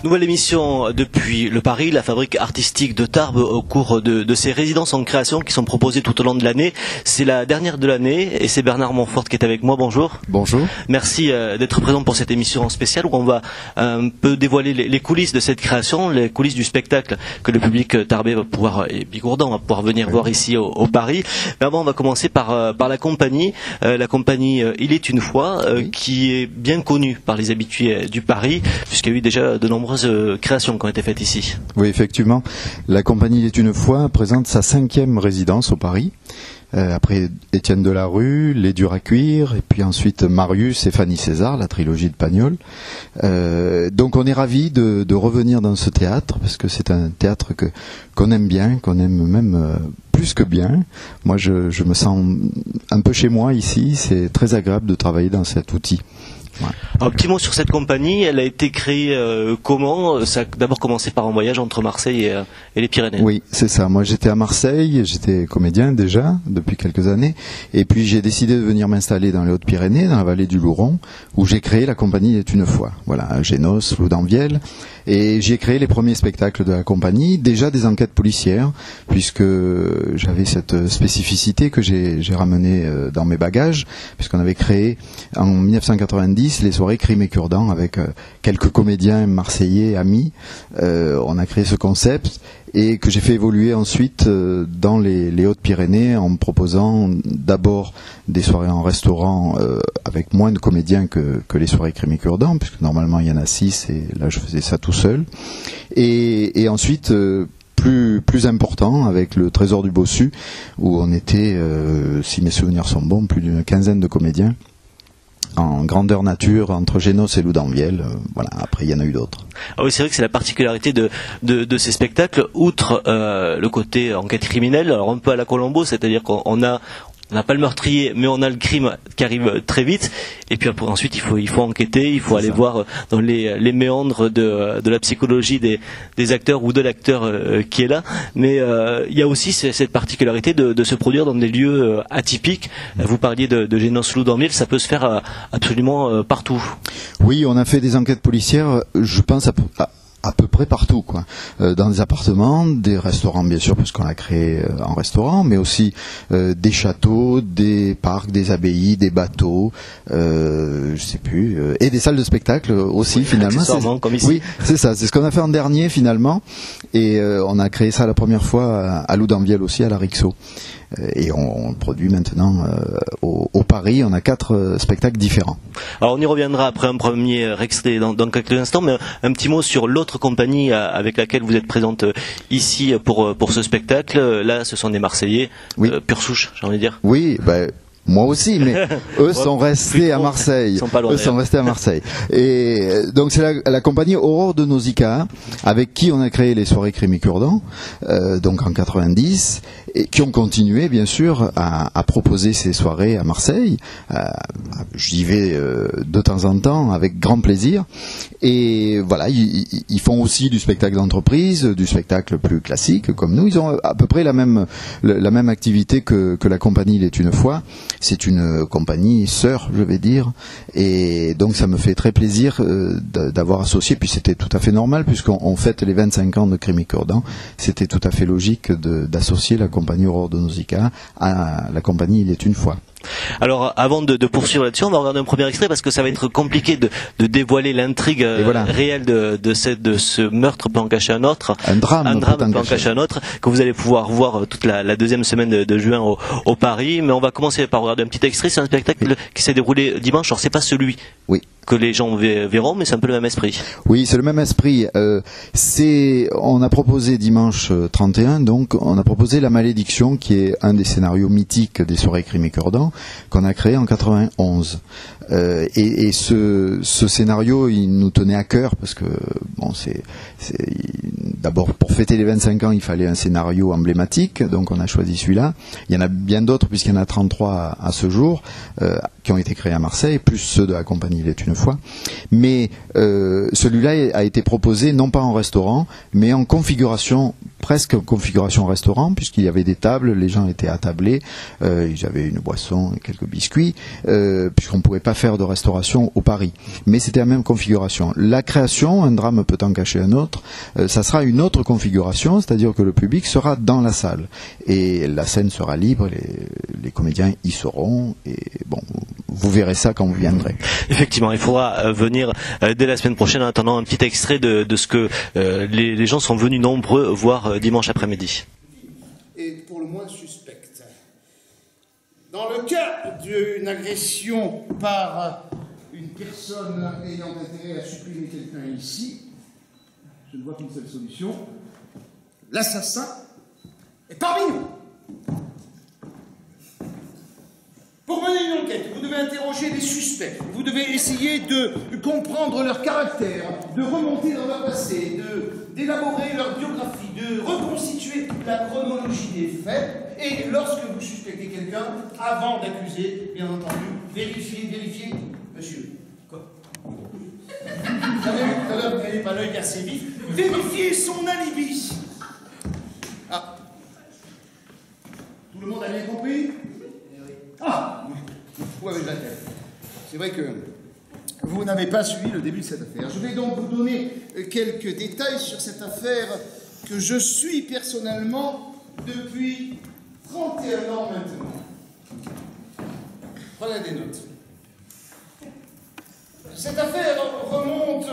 Nouvelle émission depuis le Paris, la fabrique artistique de Tarbes, au cours de ces résidences en création qui sont proposées tout au long de l'année. C'est la dernière de l'année et c'est Bernard Montfort qui est avec moi. Bonjour. Bonjour. Merci d'être présent pour cette émission spéciale où on va un peu dévoiler les coulisses de cette création, les coulisses du spectacle que le public tarbais va pouvoir, et bigourdan va pouvoir venir voir ici au Paris. Mais avant, on va commencer par la compagnie. La compagnie Il est une fois, qui est bien connue par les habitués du Paris, puisqu'il y a eu déjà de nombreuses créations qui ont été faites ici. Oui, effectivement. La compagnie Il est une fois présente sa 5e résidence au Paris. Après Étienne Delarue, Les Durs à cuire, et puis ensuite Marius et Fanny César, la trilogie de Pagnol. Donc on est ravis de revenir dans ce théâtre, parce que c'est un théâtre qu'on aime bien, qu'on aime même plus que bien. Moi je me sens un peu chez moi ici, c'est très agréable de travailler dans cet outil. Ouais. Un petit mot sur cette compagnie, elle a été créée comment? Ça a d'abord commencé par un voyage entre Marseille et les Pyrénées. Oui, c'est ça. Moi j'étais à Marseille, j'étais comédien déjà depuis quelques années, et puis j'ai décidé de venir m'installer dans les Hautes-Pyrénées, dans la vallée du Louron, où j'ai créé la compagnie Il est une fois. Voilà, à Génos, Loudanvielle, et j'ai créé les premiers spectacles de la compagnie, déjà des enquêtes policières, puisque j'avais cette spécificité que j'ai ramenée dans mes bagages, puisqu'on avait créé en 1990 les soirées Crime et Cure-dents avec quelques comédiens marseillais amis. On a créé ce concept et que j'ai fait évoluer ensuite dans les Hautes-Pyrénées en me proposant d'abord des soirées en restaurant avec moins de comédiens que les soirées Crime et Cure-dents, puisque normalement il y en a 6 et là je faisais ça tout seul. Et ensuite plus important avec le Trésor du Bossu où on était, si mes souvenirs sont bons, plus d'une quinzaine de comédiens en grandeur nature entre Génos et Loudanvielle. Voilà. Après, il y en a eu d'autres. Ah oui, c'est vrai que c'est la particularité de ces spectacles, outre le côté enquête criminelle, alors un peu à la Colombo, c'est-à-dire qu'on n'a pas le meurtrier, mais on a le crime qui arrive très vite. Et puis après, ensuite, il faut enquêter, il faut aller voir dans les méandres de la psychologie des acteurs ou de l'acteur qui est là. Mais il y a aussi cette particularité de se produire dans des lieux atypiques. Vous parliez de Génos Loudanvielle, ça peut se faire absolument partout. Oui, on a fait des enquêtes policières, je pense à peu près partout, quoi. Dans des appartements, des restaurants bien sûr, parce qu'on l'a créé en restaurant, mais aussi des châteaux, des parcs, des abbayes, des bateaux, je sais plus, et des salles de spectacle aussi, oui, finalement. Comme ici. Oui, c'est ça, c'est ce qu'on a fait en dernier finalement, et on a créé ça la première fois à Loudanvielle aussi, à la Rixot. Et on produit maintenant au Paris, on a 4 spectacles différents. Alors on y reviendra après un premier extrait dans quelques instants, mais un petit mot sur l'autre compagnie avec laquelle vous êtes présente ici pour ce spectacle. Là, ce sont des Marseillais, oui. Pure souche, j'ai envie de dire. Oui, moi aussi, mais eux sont restés à Marseille. Eux sont restés à Marseille. Et donc c'est la compagnie Aurore de Nausicaa, avec qui on a créé les soirées Crime et Cure-dents, donc en 90, et qui ont continué bien sûr à proposer ces soirées à Marseille. J'y vais de temps en temps avec grand plaisir. Et voilà, ils font aussi du spectacle d'entreprise, du spectacle plus classique comme nous. Ils ont à peu près la même activité que la compagnie Il est une fois. C'est une compagnie sœur, je vais dire, et donc ça me fait très plaisir d'avoir associé, puis c'était tout à fait normal, puisqu'on fête les 25 ans de Crime et Cure-dents, c'était tout à fait logique d'associer la compagnie Aurore de Nausicaa à la compagnie Il est une fois. Alors avant de poursuivre là-dessus, on va regarder un premier extrait parce que ça va être compliqué de dévoiler l'intrigue réelle de ce meurtre peut en cacher un autre. Un drame peut en cacher un autre, que vous allez pouvoir voir toute la deuxième semaine de juin au Paris. Mais on va commencer par regarder un petit extrait. C'est un spectacle qui s'est déroulé dimanche. Alors c'est pas celui que les gens verront, mais c'est un peu le même esprit. Oui, c'est le même esprit. On a proposé dimanche 31, donc on a proposé La Malédiction, qui est un des scénarios mythiques des soirées Crime et Cure-dents, qu'on a créé en 91. Et ce scénario, il nous tenait à cœur parce que bon, c'est d'abord, pour fêter les 25 ans, il fallait un scénario emblématique, donc on a choisi celui-là. Il y en a bien d'autres, puisqu'il y en a 33 à ce jour, qui ont été créés à Marseille, plus ceux de la compagnie Il est une fois. Mais celui-là a été proposé non pas en restaurant, mais en configuration, presque configuration restaurant, puisqu'il y avait des tables, les gens étaient attablés, ils avaient une boisson et quelques biscuits, puisqu'on ne pouvait pas faire de restauration au Paris. Mais c'était la même configuration. La création, un drame peut en cacher un autre, ça sera une autre configuration, c'est-à-dire que le public sera dans la salle. Et la scène sera libre, les comédiens y seront, et bon, vous verrez ça quand vous viendrez. Effectivement, il faudra venir dès la semaine prochaine. En attendant, un petit extrait de ce que les gens sont venus nombreux voir dimanche après-midi. Et pour le moins suspecte. Dans le cas d'une agression par une personne ayant intérêt à supprimer quelqu'un ici, je ne vois qu'une seule solution. L'assassin est parmi nous. Pour mener une enquête, vous devez interroger les suspects, vous devez essayer de comprendre leur caractère, de remonter dans leur passé, d'élaborer leur biographie, de reconstituer la chronologie des faits, et lorsque vous suspectez quelqu'un, avant d'accuser, bien entendu, vérifiez, monsieur, quoi? Vous avez vu tout à l'heure, vous n'avez pas l'œil assez vif, vérifiez son alibi. Ah. Tout le monde a bien compris? Ah, où avez-je la tête? C'est vrai que vous n'avez pas suivi le début de cette affaire. Je vais donc vous donner quelques détails sur cette affaire que je suis personnellement depuis 31 ans maintenant. Prenez des notes. Cette affaire remonte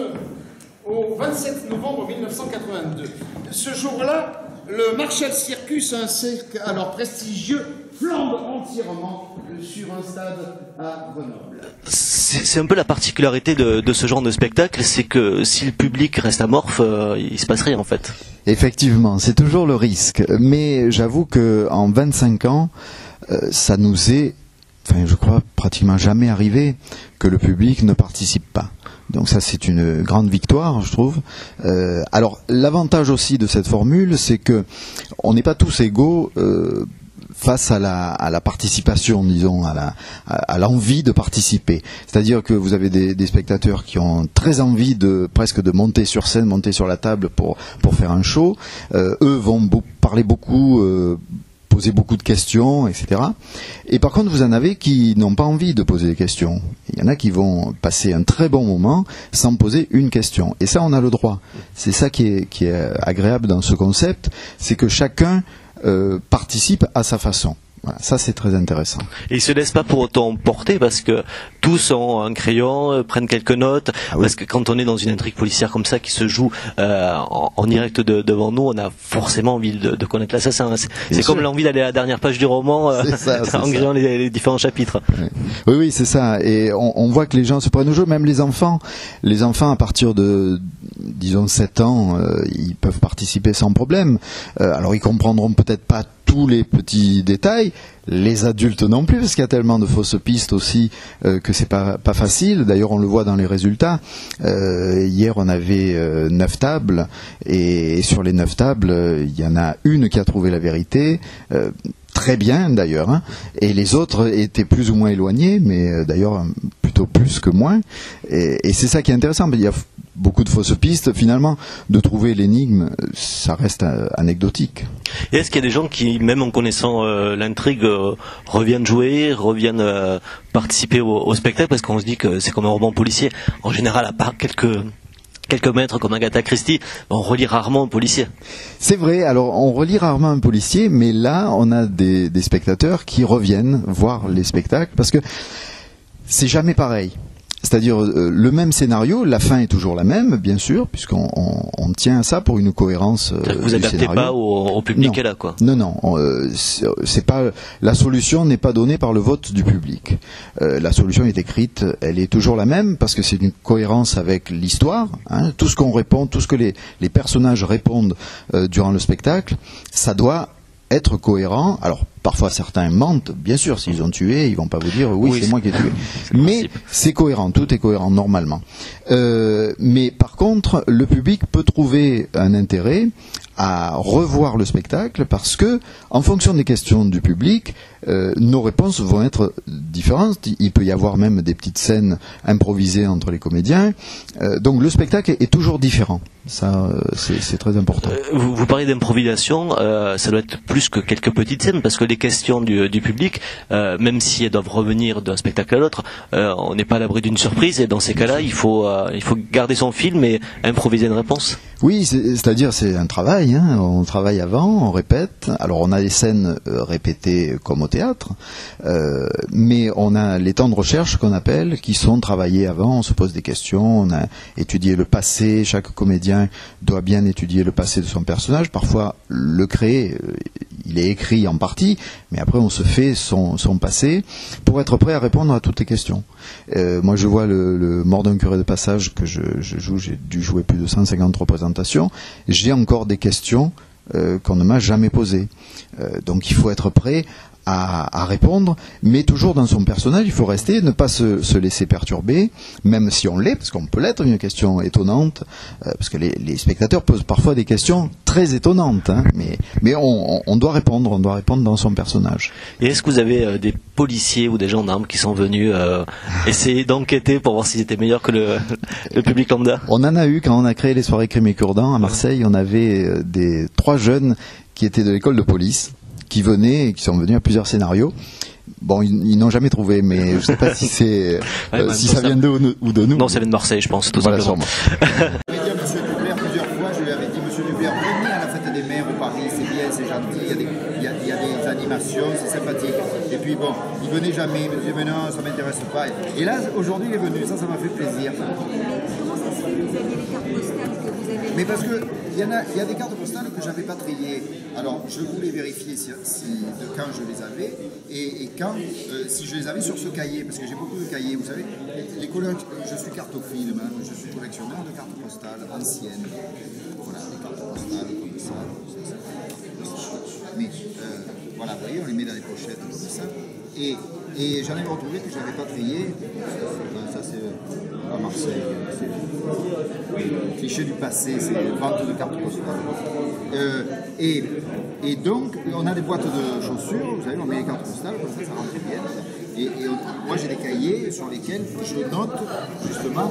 au 27 novembre 1982. Ce jour-là, le Marshall Circus, un cirque alors prestigieux, flambe entièrement sur un stade à Grenoble. C'est un peu la particularité de ce genre de spectacle, c'est que si le public reste amorphe, il se passe rien en fait. Effectivement, c'est toujours le risque. Mais j'avoue que en 25 ans, ça nous est, je crois, pratiquement jamais arrivé que le public ne participe pas. Donc ça, c'est une grande victoire, je trouve. Alors, l'avantage aussi de cette formule, c'est que on n'est pas tous égaux face à la participation, disons, à l'envie de participer. C'est-à-dire que vous avez des spectateurs qui ont très envie presque de monter sur scène, monter sur la table pour faire un show. Eux vont parler beaucoup, poser beaucoup de questions, etc. Et par contre, vous en avez qui n'ont pas envie de poser des questions. Il y en a qui vont passer un très bon moment sans poser une question. Et ça, on a le droit. C'est ça qui est agréable dans ce concept, c'est que chacun participe à sa façon. Voilà, ça c'est très intéressant. Et ils se laissent pas pour autant porter parce que tous ont un crayon, prennent quelques notes. Ah oui. Parce que quand on est dans une intrigue policière comme ça qui se joue en direct devant nous, on a forcément envie de connaître l'assassin. C'est comme l'envie d'aller à la dernière page du roman en grillant les différents chapitres. Oui, c'est ça. Et on voit que les gens se prennent au jeu, même les enfants. Les enfants à partir de, disons, 7 ans, ils peuvent participer sans problème. Alors ils comprendront peut-être pas tous les petits détails, les adultes non plus, parce qu'il y a tellement de fausses pistes aussi que c'est pas facile. D'ailleurs, on le voit dans les résultats. Hier, on avait 9 tables, et sur les 9 tables, il y en a une qui a trouvé la vérité. Très bien d'ailleurs, hein. Et les autres étaient plus ou moins éloignés, mais d'ailleurs plutôt plus que moins. Et c'est ça qui est intéressant. Il y a beaucoup de fausses pistes. Finalement, de trouver l'énigme, ça reste anecdotique. Et est-ce qu'il y a des gens qui, même en connaissant l'intrigue, reviennent jouer, reviennent participer au spectacle, parce qu'on se dit que c'est comme un roman policier. En général, à part quelques maîtres comme Agatha Christie, on relit rarement un policier. C'est vrai, alors on relit rarement un policier, mais là on a des spectateurs qui reviennent voir les spectacles, parce que c'est jamais pareil. C'est-à-dire le même scénario, la fin est toujours la même, bien sûr, puisqu'on tient à ça pour une cohérence du scénario. Vous adaptez pas au public qui est là, quoi. Non, c'est pas, la solution n'est pas donnée par le vote du public. La solution est écrite, elle est toujours la même, parce que c'est une cohérence avec l'histoire. Hein, tout ce qu'on répond, tout ce que les personnages répondent durant le spectacle, ça doit être cohérent. Alors parfois certains mentent, bien sûr, s'ils ont tué, ils vont pas vous dire oui, c'est moi qui ai tué. Mais c'est cohérent, tout est cohérent normalement. Mais par contre, le public peut trouver un intérêt à revoir le spectacle parce que, en fonction des questions du public, nos réponses vont être différentes. Il peut y avoir même des petites scènes improvisées entre les comédiens. Donc le spectacle est toujours différent. Ça, c'est très important. Vous parlez d'improvisation, ça doit être plus que quelques petites scènes, parce que les questions du public, même si elles doivent revenir d'un spectacle à l'autre, on n'est pas à l'abri d'une surprise, et dans ces cas-là, il faut garder son film et improviser une réponse. Oui, c'est-à-dire c'est un travail, hein. On travaille avant, on répète. Alors on a les scènes répétées comme au théâtre, mais on a les temps de recherche qu'on appelle, qui sont travaillés avant. On se pose des questions, on a étudié le passé, chaque comédien doit bien étudier le passé de son personnage. Parfois le créer, il est écrit en partie, mais après on se fait son passé pour être prêt à répondre à toutes les questions. Moi je vois le Mort d'un curé de passage que je joue, j'ai dû jouer plus de 150 représentations, j'ai encore des questions qu'on ne m'a jamais posées. Donc il faut être prêt à répondre, mais toujours dans son personnage, il faut rester, ne pas se laisser perturber, même si on l'est, parce qu'on peut l'être, une question étonnante, parce que les spectateurs posent parfois des questions très étonnantes, hein, mais on doit répondre dans son personnage. Et est-ce que vous avez des policiers ou des gendarmes qui sont venus essayer d'enquêter pour voir s'ils étaient meilleurs que le public lambda? On en a eu quand on a créé les soirées Crime et Cure-Dents à Marseille, on avait 3 jeunes qui étaient de l'école de police, qui venaient et qui sont venus à plusieurs scénarios. Bon, ils n'ont jamais trouvé, mais je ne sais pas si c'est si ça vient d'eux ou de nous. Non, ça vient de Marseille, je pense, tout simplement. J'ai dit à M. Dubert plusieurs fois, je lui avais dit, M. Dubert, venez à la fête des mères au Paris, c'est bien, c'est gentil, il y a des animations, c'est sympathique. Et puis bon, il venait jamais, il me disait, mais non, ça ne m'intéresse pas. Et là, aujourd'hui, il est venu, ça m'a fait plaisir. Mais parce que il y a des cartes postales que j'avais pas triées. Alors je voulais vérifier de quand je les avais et quand si je les avais sur ce cahier, parce que j'ai beaucoup de cahiers, vous savez, je suis cartophile, même, je suis collectionneur de cartes postales anciennes. Voilà, des cartes postales comme ça. Mais voilà, vous voyez, on les met dans les pochettes comme ça. Et j'en ai retrouvé que je n'avais pas trié. Ça c'est à Marseille. C'est cliché du passé, c'est vente de cartes postales. Et donc, on a des boîtes de chaussures, vous savez, on met les cartes postales, comme ça rentre bien. Moi j'ai des cahiers sur lesquels je note justement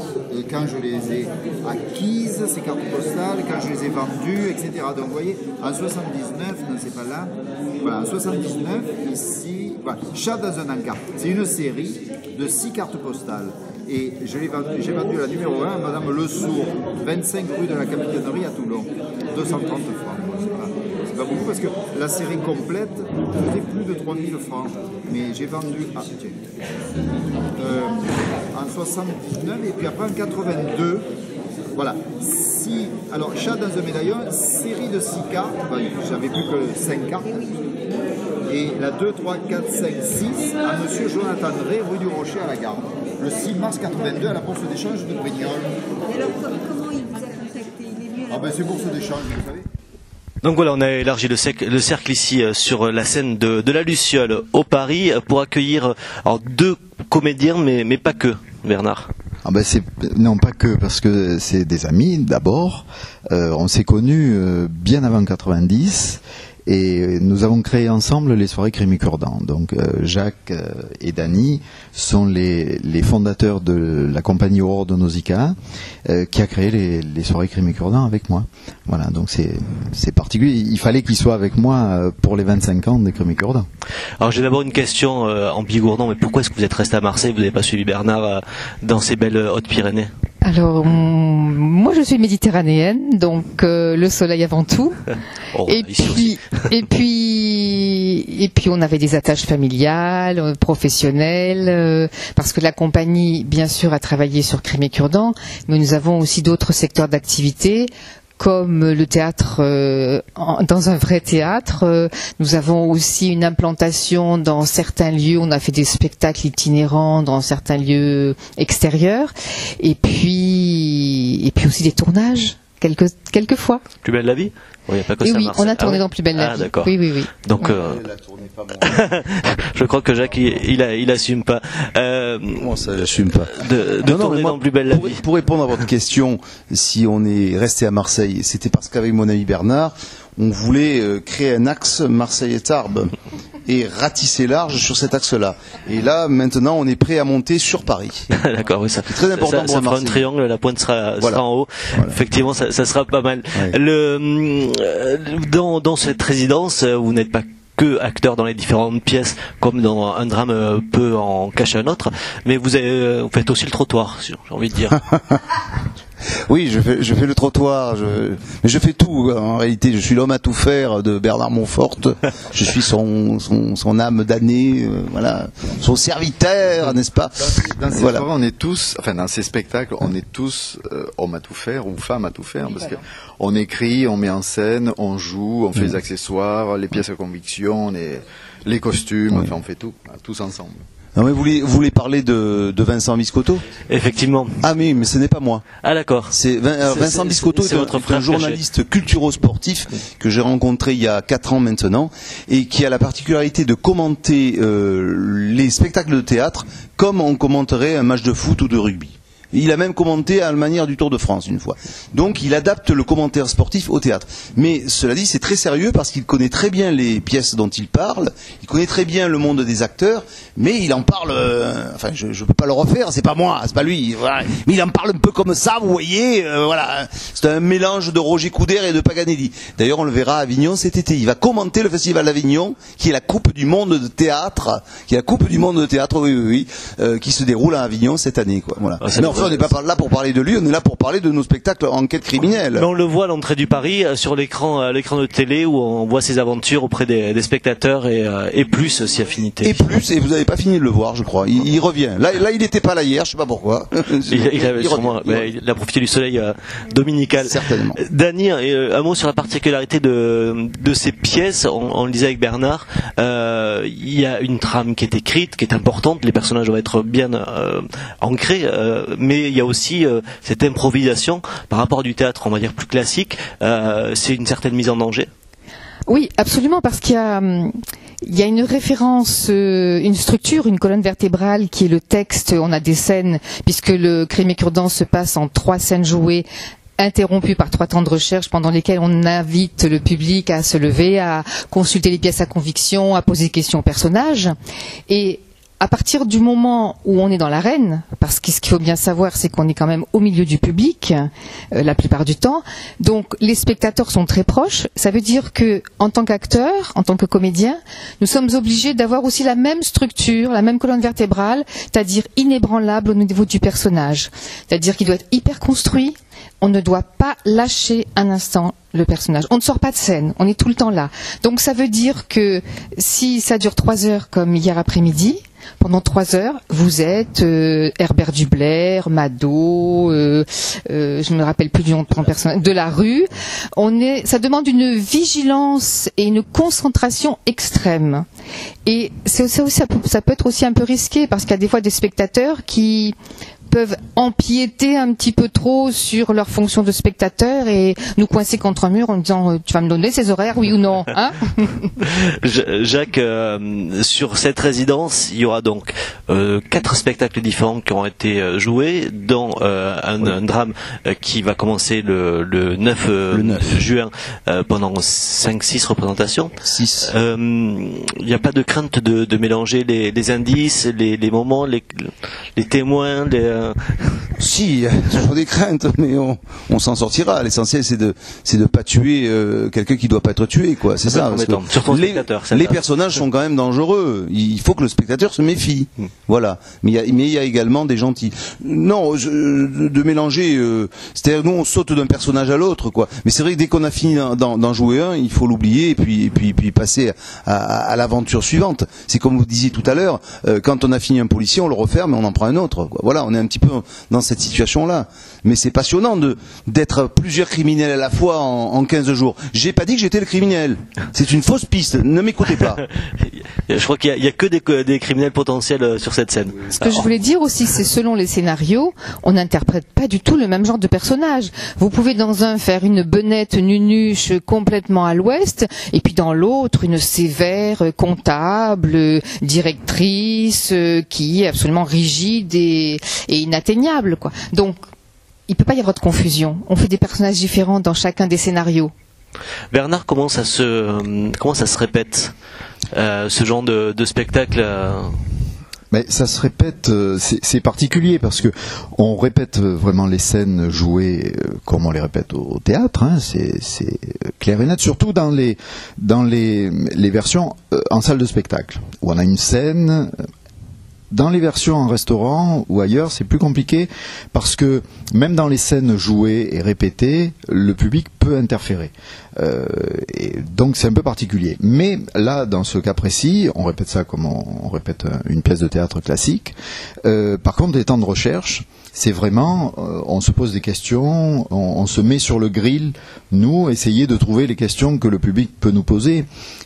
quand je les ai acquises, ces cartes postales, quand je les ai vendues, etc. Donc vous voyez, en 79, non c'est pas là, voilà, en 79, ici, voilà, Chat dans un encart, c'est une série de 6 cartes postales. Et j'ai vendu la numéro 1 à Madame Le Sourd, 25 rue de la Capitainerie à Toulon, 230 francs. C'est pas beaucoup parce que la série complète faisait plus de 3000 francs. Mais j'ai vendu en 79 et puis après en 82. Voilà. Alors, Chat dans un médaillon, série de 6 cartes. Ben, j'avais plus que 5 cartes. Et la 2, 3, 4, 5, 6 à Monsieur Jonathan Ray, rue du Rocher à la Gare. Le 6 mars 82 à la Bourse d'échange de Brignoles. Et alors, comment il vous a contacté? Il est venu à la ben c'est Bourse d'échange, vous savez. Donc voilà, on a élargi le cercle ici sur la scène de la Luciole au Paris pour accueillir 2 comédiens, mais pas que, Bernard. Non, pas que, parce que c'est des amis d'abord. On s'est connus bien avant 90. Et nous avons créé ensemble les soirées Crime et Cure-Dents. Donc Jacques et Dany sont les fondateurs de la compagnie Aurore de Nausicaa qui a créé les soirées Crime et Cure-Dents avec moi. Voilà, donc c'est particulier. Il fallait qu'ils soient avec moi pour les 25 ans des Crime et Cure-Dents. Alors j'ai d'abord une question en bigourdant, mais pourquoi est-ce que vous êtes resté à Marseille? Vous n'avez pas suivi Bernard dans ces belles Hautes-Pyrénées? Alors, moi je suis méditerranéenne, donc le soleil avant tout. et puis on avait des attaches familiales, professionnelles, parce que la compagnie, bien sûr, a travaillé sur Crime et Cure-Dents, mais nous avons aussi d'autres secteurs d'activité, comme le théâtre dans un vrai théâtre. Nous avons aussi une implantation dans certains lieux. On a fait des spectacles itinérants dans certains lieux extérieurs. Et puis aussi des tournages. quelques fois. Plus belle la vie? Il n'y a pas que Et ça. oui, Marseille. on a tourné dans Plus belle la vie. D'accord. Oui. Donc, je crois que Jacques, il assume pas. Comment ça, j'assume pas? De tourner dans Plus belle la vie. Pour répondre à votre question, si on est resté à Marseille, c'était parce qu'avec mon ami Bernard, on voulait créer un axe Marseille-Tarbes et ratisser large sur cet axe-là. Et là, maintenant, on est prêt à monter sur Paris. D'accord, oui, ça. C'est très important pour ça fera Marseille. un triangle, la pointe sera en haut. Voilà. Effectivement, ça sera pas mal. Ouais. Dans cette résidence, vous n'êtes pas que acteur dans les différentes pièces, comme dans un drame peut en cacher un autre, mais vous faites aussi le trottoir, j'ai envie de dire. Oui, je fais le trottoir, mais je fais tout. En réalité, je suis l'homme à tout faire de Bernard Montfort. Je suis son âme damnée, voilà, son serviteur, n'est-ce pas? Dans ces Voilà. soirées, on est tous, enfin dans ces spectacles, on est tous hommes à tout faire ou femmes à tout faire, parce que on écrit, on met en scène, on joue, on fait les accessoires, les pièces à conviction, les costumes, enfin on fait tout, tous ensemble. Non, mais vous voulez parler de Vincent Biscotto? Effectivement. Ah mais ce n'est pas moi. Ah d'accord. Vincent Biscotto c'est votre est frère un journaliste culturo-sportif que j'ai rencontré il y a 4 ans maintenant et qui a la particularité de commenter les spectacles de théâtre comme on commenterait un match de foot ou de rugby. Il a même commenté à la manière du Tour de France une fois. Donc il adapte le commentaire sportif au théâtre. Mais cela dit, c'est très sérieux parce qu'il connaît très bien les pièces dont il parle, il connaît très bien le monde des acteurs, mais il en parle, enfin je peux pas le refaire, c'est pas moi, c'est pas lui, voilà. Mais il en parle un peu comme ça, vous voyez, voilà. C'est un mélange de Roger Coudert et de Paganelli. D'ailleurs on le verra à Avignon cet été. Il va commenter le Festival d'Avignon, qui est la Coupe du Monde de théâtre, qui se déroule à Avignon cette année, quoi. Voilà. Mais enfin, on n'est pas là pour parler de lui, on est là pour parler de nos spectacles enquête criminelle. Mais on le voit à l'entrée du Paris sur l'écran de télé où on voit ses aventures auprès des spectateurs et plus si affinité. Et plus, et vous n'avez pas fini de le voir, je crois. Il revient. Là, il n'était pas là hier, je sais pas pourquoi. Il a profité du soleil dominical. Certainement. Dany, un mot sur la particularité de ces pièces. On le disait avec Bernard, il y a une trame qui est écrite, qui est importante. Les personnages doivent être bien ancrés, mais il y a aussi cette improvisation par rapport à du théâtre, on va dire plus classique. C'est une certaine mise en danger. Oui, absolument, parce qu'il y a une référence, une structure, une colonne vertébrale qui est le texte. On a des scènes, puisque le Crime et Cure-Dent se passe en 3 scènes jouées, interrompues par 3 temps de recherche pendant lesquels on invite le public à se lever, à consulter les pièces à conviction, à poser des questions aux personnages. Et à partir du moment où on est dans l'arène, parce que ce qu'il faut bien savoir, c'est qu'on est quand même au milieu du public la plupart du temps, donc les spectateurs sont très proches. Ça veut dire que, en tant qu'acteur, en tant que comédien, nous sommes obligés d'avoir aussi la même structure, la même colonne vertébrale, c'est-à-dire inébranlable au niveau du personnage. C'est-à-dire qu'il doit être hyper construit. On ne doit pas lâcher un instant le personnage. On ne sort pas de scène, on est tout le temps là. Donc ça veut dire que si ça dure 3 heures comme hier après-midi, pendant 3 heures, vous êtes Herbert Dublair, Mado, je ne me rappelle plus du nom de ton personnage, de la rue. Ça demande une vigilance et une concentration extrême. Et ça peut être aussi un peu risqué parce qu'il y a des fois des spectateurs qui peuvent empiéter un petit peu trop sur leur fonction de spectateur et nous coincer contre un mur en disant tu vas me donner ces horaires, oui ou non, hein? Jacques, sur cette résidence, il y aura donc 4 spectacles différents qui auront été joués, dont un drame qui va commencer le 9 juin pendant 5-6 représentations. 6. Il n'y a pas de crainte de mélanger les indices, les moments, les témoins, Si, il y a toujours des craintes, mais on s'en sortira. L'essentiel, c'est de pas tuer quelqu'un qui doit pas être tué, quoi. C'est ça. Les personnages sont quand même dangereux. Il faut que le spectateur se méfie. Voilà. Mais il y a également des gentils. Non, de mélanger. C'est-à-dire nous, on saute d'un personnage à l'autre, quoi. Mais c'est vrai que dès qu'on a fini d'en jouer un, il faut l'oublier et puis passer à l'aventure suivante. C'est comme vous disiez tout à l'heure. Quand on a fini un policier, on le referme et on en prend un autre, quoi. Voilà. On est un petit peu dans cette situation-là. Mais c'est passionnant d'être plusieurs criminels à la fois en 15 jours. J'ai pas dit que j'étais le criminel. C'est une fausse piste. Ne m'écoutez pas. Je crois qu'il y a que des criminels potentiels sur cette scène. Ce que je voulais dire aussi, c'est selon les scénarios, on n'interprète pas du tout le même genre de personnage. Vous pouvez dans un faire une benette nunuche complètement à l'ouest, et puis dans l'autre une sévère comptable, directrice, qui est absolument rigide et inatteignable, quoi. Donc, il peut pas y avoir de confusion. On fait des personnages différents dans chacun des scénarios. Bernard, comment ça se répète ce genre de spectacle Mais ça se répète, c'est particulier parce que on répète vraiment les scènes jouées comme on les répète au théâtre, hein, c'est clair et net, surtout dans les versions en salle de spectacle où on a une scène. Dans les versions en restaurant ou ailleurs, c'est plus compliqué parce que même dans les scènes jouées et répétées, le public peut interférer. Et donc c'est un peu particulier. Mais là, dans ce cas précis, on répète ça comme on répète une pièce de théâtre classique. Par contre, les temps de recherche, c'est vraiment, on se pose des questions, on se met sur le grill, nous, essayer de trouver les questions que le public peut nous poser.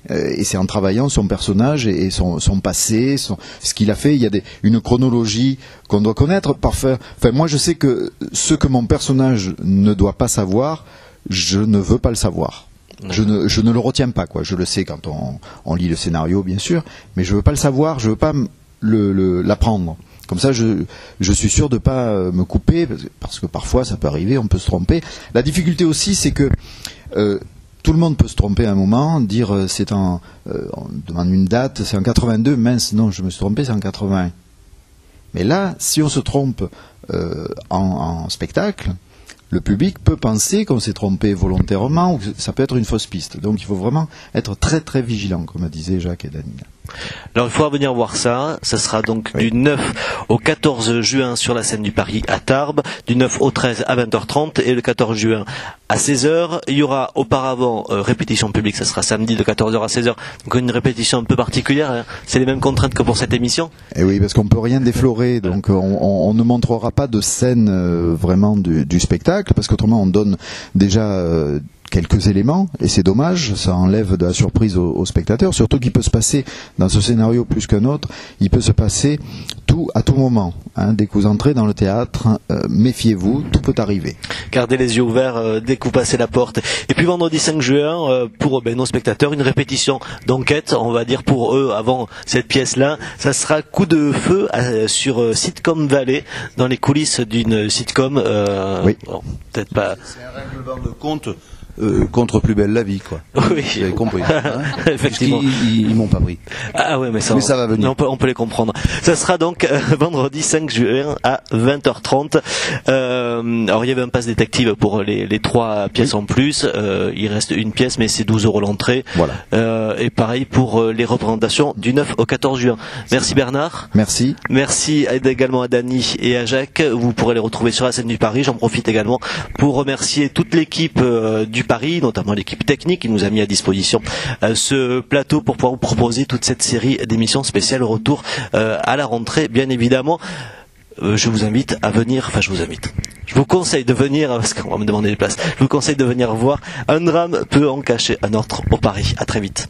Et c'est en travaillant son personnage et son passé, ce qu'il a fait. Il y a une chronologie qu'on doit connaître. Parfois, moi, je sais que ce que mon personnage ne doit pas savoir, je ne veux pas le savoir. Je ne le retiens pas, quoi. Je le sais quand on lit le scénario, bien sûr, mais je veux pas le savoir, je veux pas l'apprendre. Comme ça, je suis sûr de pas me couper, parce que parfois ça peut arriver, on peut se tromper. La difficulté aussi, c'est que tout le monde peut se tromper à un moment, dire on demande une date, c'est en 82, mince, non, je me suis trompé, c'est en 81. Mais là, si on se trompe en spectacle, le public peut penser qu'on s'est trompé volontairement ou que ça peut être une fausse piste. Donc il faut vraiment être très très vigilant, comme disaient Jacques et Dany. Alors il faudra venir voir ça. Ça sera donc du 9 au 14 juin sur la scène du Paris à Tarbes, du 9 au 13 à 20h30 et le 14 juin à 16h. Il y aura auparavant répétition publique, ça sera samedi de 14h à 16h. Donc une répétition un peu particulière, hein. C'est les mêmes contraintes que pour cette émission. Et oui, parce qu'on peut rien déflorer, donc on ne montrera pas de scène vraiment du spectacle, parce qu'autrement on donne déjà quelques éléments, et c'est dommage, ça enlève de la surprise aux spectateurs, surtout qu'il peut se passer, dans ce scénario plus qu'un autre, il peut se passer tout à tout moment. Hein, dès que vous entrez dans le théâtre, méfiez-vous, tout peut arriver. Gardez les yeux ouverts dès que vous passez la porte. Et puis vendredi 5 juin, pour nos spectateurs, une répétition d'enquête, on va dire pour eux, avant cette pièce-là, ça sera Coup de feu sur Sitcom Valley, dans les coulisses d'une sitcom. Oui. Bon, peut-être pas... C'est un règlement de compte contre Plus belle la vie, quoi. Oui, vous avez compris. Hein. Effectivement. Ils m'ont pas pris. Ah ouais, mais ça va venir. On peut les comprendre. Ça sera donc vendredi 5 juin à 20h30. Alors il y avait un pass détective pour les 3 pièces en plus. Il reste une pièce, mais c'est 12 € l'entrée. Voilà. Et pareil pour les représentations du 9 au 14 juin. Merci Bernard. Merci. Merci également à Dany et à Jacques. Vous pourrez les retrouver sur la scène du Paris. J'en profite également pour remercier toute l'équipe du Paris, notamment l'équipe technique qui nous a mis à disposition ce plateau pour pouvoir vous proposer toute cette série d'émissions spéciales au retour à la rentrée, bien évidemment. Je vous invite à venir, je vous conseille de venir, parce qu'on va me demander des places, je vous conseille de venir voir Un drame peut en cacher un autre au Paris. À très vite.